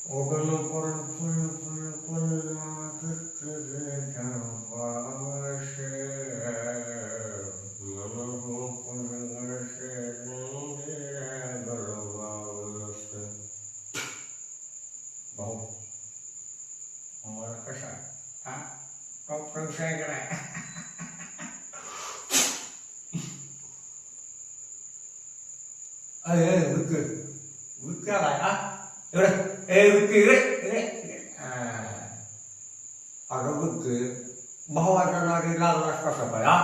ओढून पडून फुल फुल फुलला तुझ्या पावशे मनहून फुलगळसे निंदिऱ्या गळवावसे. भाऊ मला कसा हा टॉप व्यवसाय कराय अरे विक्की आलाय हा अगं विक्की भावाच्या नादी लागलास कसा काय हा.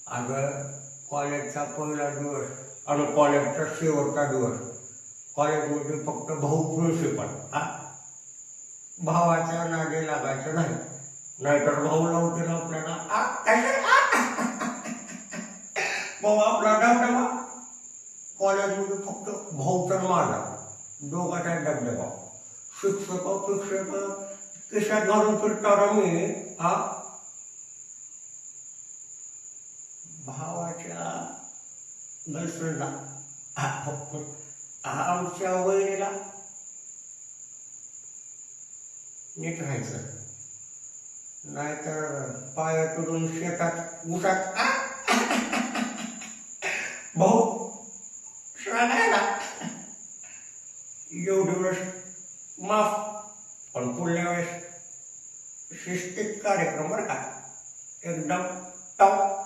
अगं कॉलेजचा पहिला दिवस आणि कॉलेजचा शेवटचा दिवस. कॉलेजमध्ये फक्त भाऊ प्रिन्सिपल हा. भावाच्या नादी लागायचं नाही, नाहीतर भाऊ लावतील आपल्याला भाऊ आपला डबडबा. कॉलेजमध्ये फक्त भाऊचा माझा दोघांचा डबडबा. शिक्षक कशा घालून फिरताना मी हा. भावाच्या गर्लफ्रेंडला आमच्या वहिनीला नीट राहायचं, नाहीतर पाया तुडून शेतात उसात भाऊ सांगायला एवढे वेळेस माफ. पण पुढल्या वेळेस शिस्तीत कार्यक्रम बरं का एकदम टॉप.